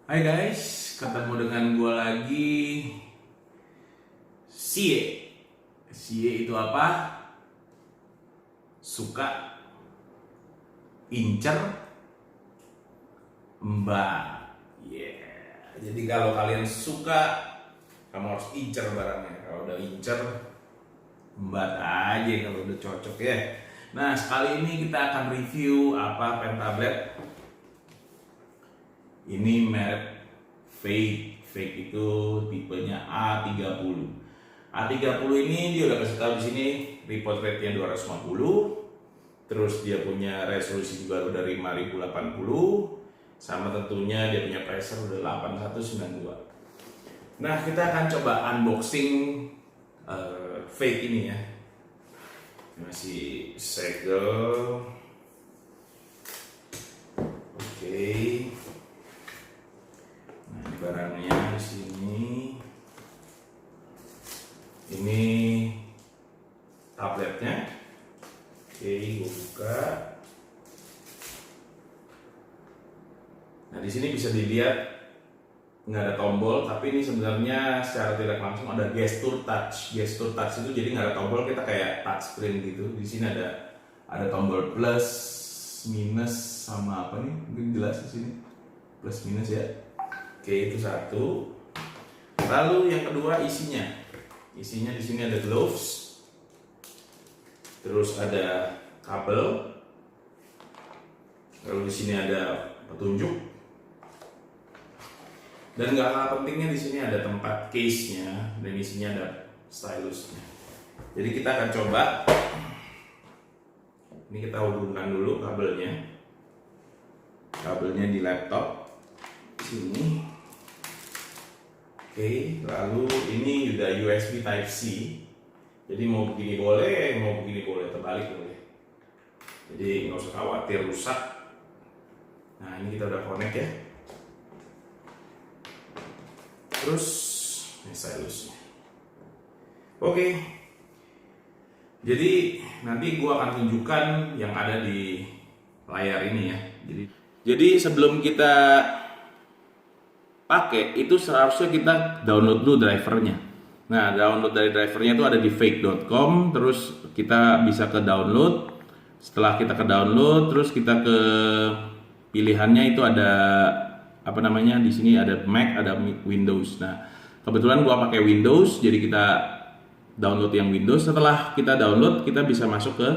Hai guys, ketemu dengan gue lagi. Sie. Sie itu apa? Suka, incer, mbak. Yeah. Jadi kalau kalian suka, kamu harus incer barangnya. Kalau udah incer, mbak aja kalau udah cocok ya. Nah, sekali ini kita akan review apa pen tablet. Ini merek Fake. Fake itu tipenya A30. A30 ini dia udah kasih tahu di sini report rate-nya 250. Terus dia punya resolusi juga udah 5080. Sama tentunya dia punya pressure udah 8192. Nah, kita akan coba unboxing Fake ini ya. Masih segel. Oke. Barangnya di sini. Ini tabletnya. Oke, gue buka. Nah, di sini bisa dilihat nggak ada tombol, tapi ini sebenarnya secara tidak langsung ada gesture touch. Gesture touch itu jadi nggak ada tombol, kita kayak touch screen gitu. Di sini ada tombol plus, minus sama apa nih? Mungkin jelas di sini. Plus minus ya. Oke, itu satu. Lalu yang kedua isinya. Isinya di sini ada gloves. Terus ada kabel. Lalu di sini ada petunjuk. Dan nggak kalah pentingnya di sini ada tempat case-nya dan isinya ada stylusnya. Jadi kita akan coba. Ini kita hubungkan dulu kabelnya. Kabelnya di laptop sini. Oke, lalu ini udah USB Type-C. Jadi mau begini boleh, mau begini boleh, terbalik boleh. Jadi nggak usah khawatir rusak. Nah, ini kita udah connect ya. Terus ini stylusnya. Oke. Jadi nanti gua akan tunjukkan yang ada di layar ini ya. Jadi sebelum kita pakai itu seharusnya kita download dulu drivernya. Nah, download dari drivernya itu ada di fake.com. Terus kita bisa ke download. Setelah kita ke download, terus kita ke pilihannya itu ada apa namanya, di sini ada Mac, ada Windows. Nah, kebetulan gua pakai Windows, jadi kita download yang Windows. Setelah kita download, kita bisa masuk ke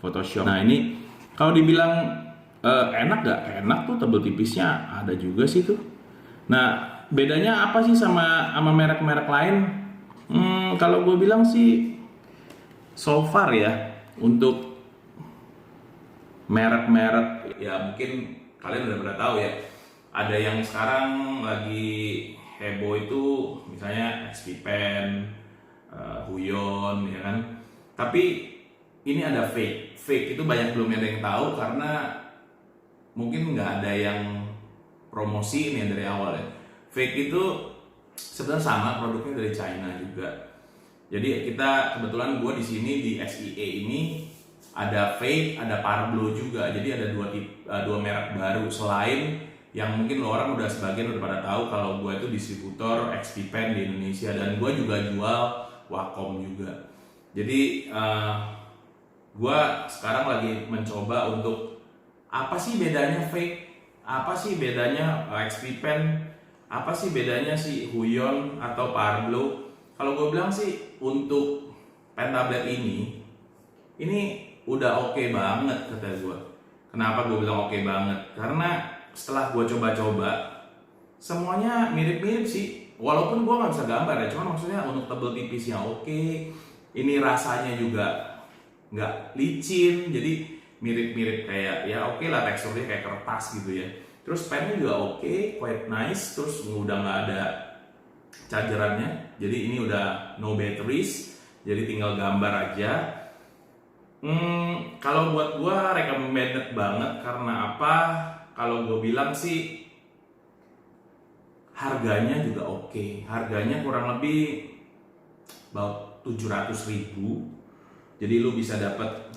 Photoshop. Nah, ini kalau dibilang enak gak? Enak tuh, tebel tipisnya ada juga sih tuh. Nah, bedanya apa sih sama merek-merek lain? Kalau gue bilang sih, so far ya, untuk merek-merek ya mungkin kalian udah pernah tahu ya. Ada yang sekarang lagi heboh itu misalnya XP Pen, Huion, ya kan. Tapi ini ada Fake. Fake itu banyak belum ada yang tahu karena mungkin nggak ada yang promosi ini dari awal ya. Fake itu sebenarnya sama, produknya dari China juga. Jadi kita kebetulan gue di sini di SIE ini ada Fake, ada Parblo juga. Jadi ada dua merek baru selain yang mungkin lo orang udah sebagian udah pada tahu kalau gue itu distributor XP Pen di Indonesia, dan gue juga jual Wacom juga. Jadi gue sekarang lagi mencoba untuk apa sih bedanya Fake, apa sih bedanya XP Pen, apa sih bedanya si Huion atau Parblo. Kalau gue bilang sih untuk pen tablet ini udah oke banget kata gue. Kenapa gue bilang oke banget? Karena setelah gue coba-coba semuanya mirip-mirip sih. Walaupun gue nggak bisa gambar ya, cuman maksudnya untuk tebel tipisnya oke. Ini rasanya juga nggak licin, jadi mirip-mirip kayak ya oke lah, teksturnya kayak kertas gitu ya. Terus pennya juga oke, quite nice. Terus udah nggak ada chargerannya, jadi ini udah no batteries, jadi tinggal gambar aja. Kalau buat gua recommended banget. Karena apa? Kalau gue bilang sih harganya juga oke. Harganya kurang lebih about 700.000. Jadi lu bisa dapat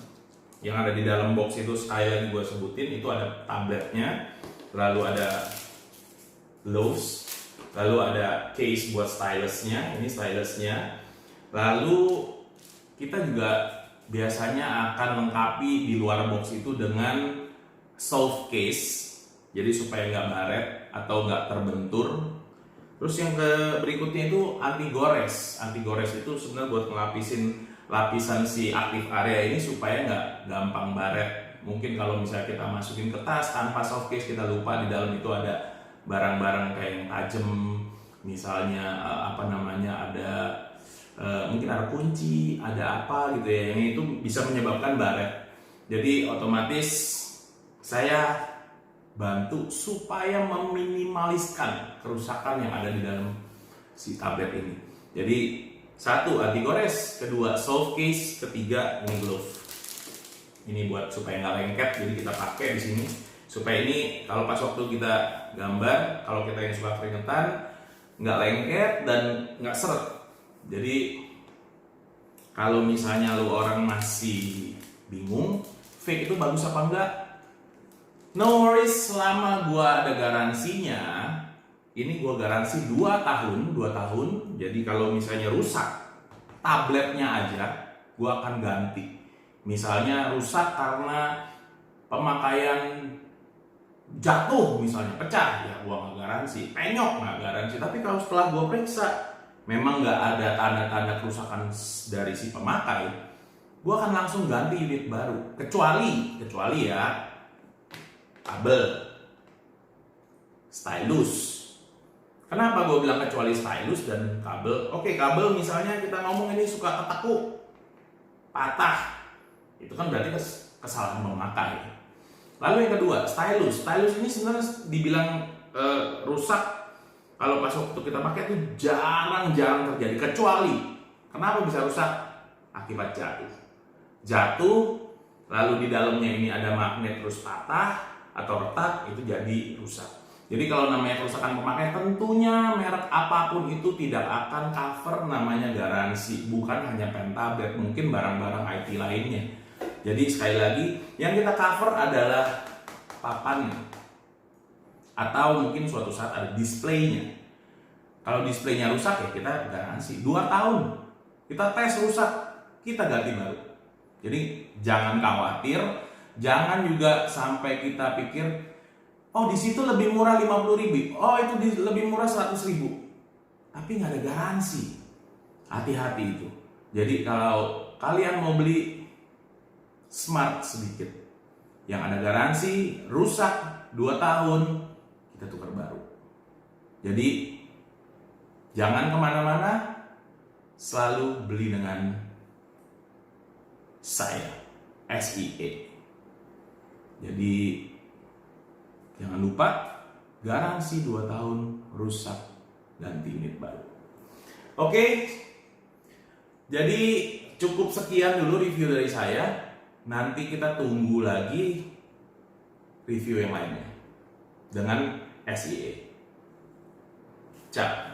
yang ada di dalam box itu, sekali lagi gue sebutin, itu ada tabletnya, lalu ada gloves, lalu ada case buat stylusnya, ini stylusnya. Lalu kita juga biasanya akan lengkapi di luar box itu dengan soft case, jadi supaya nggak baret atau nggak terbentur. Terus yang berikutnya itu anti gores. Anti gores itu sebenarnya buat ngelapisin lapisan si aktif area ini supaya nggak gampang baret. Mungkin kalau misalnya kita masukin ke tas tanpa soft case, kita lupa di dalam itu ada barang-barang kayak yang tajam, misalnya ada mungkin ada kunci, ada apa gitu ya, yang itu bisa menyebabkan baret. Jadi otomatis saya bantu supaya meminimaliskan kerusakan yang ada di dalam si tablet ini. Jadi satu, anti gores, kedua soft case, ketiga ini glove. Ini buat supaya nggak lengket, jadi kita pakai di sini supaya ini kalau pas waktu kita gambar, kalau kita yang suka keringetan, nggak lengket dan nggak seret. Jadi kalau misalnya lu orang masih bingung fake itu bagus apa enggak, no worries, selama gua ada garansinya. Ini gua garansi 2 tahun. Jadi kalau misalnya rusak tabletnya aja, gua akan ganti. Misalnya rusak karena pemakaian jatuh, misalnya pecah, ya gua nggak garansi. Penyok nggak garansi. Tapi kalau setelah gua periksa memang nggak ada tanda-tanda kerusakan dari si pemakai, gua akan langsung ganti unit baru. Kecuali ya kabel, stylus. Kenapa gue bilang kecuali stylus dan kabel? Oke, kabel misalnya kita ngomong ini suka ketekuk, patah, itu kan berarti kesalahan memakai. Lalu yang kedua, stylus. Stylus ini sebenarnya dibilang rusak kalau pas waktu kita pakai itu jarang-jarang terjadi. Kecuali, kenapa bisa rusak? Akibat jatuh, lalu di dalamnya ini ada magnet terus patah atau retak, itu jadi rusak. Jadi kalau namanya kerusakan pemakai, tentunya merek apapun itu tidak akan cover namanya garansi. Bukan hanya pen tablet, mungkin barang-barang IT lainnya. Jadi sekali lagi, yang kita cover adalah papannya, atau mungkin suatu saat ada displaynya. Kalau displaynya rusak ya kita garansi 2 tahun. Kita tes rusak, kita ganti baru. Jadi jangan khawatir, jangan juga sampai kita pikir, oh di situ lebih murah 50.000, oh itu lebih murah 100.000, tapi nggak ada garansi. Hati-hati itu. Jadi kalau kalian mau beli smart sedikit, yang ada garansi, rusak 2 tahun, kita tukar baru. Jadi jangan kemana-mana, selalu beli dengan saya, SIE. Jadi jangan lupa garansi 2 tahun, rusak ganti unit baru. Oke, jadi cukup sekian dulu review dari saya. Nanti kita tunggu lagi review yang lainnya dengan SIE. Ciao.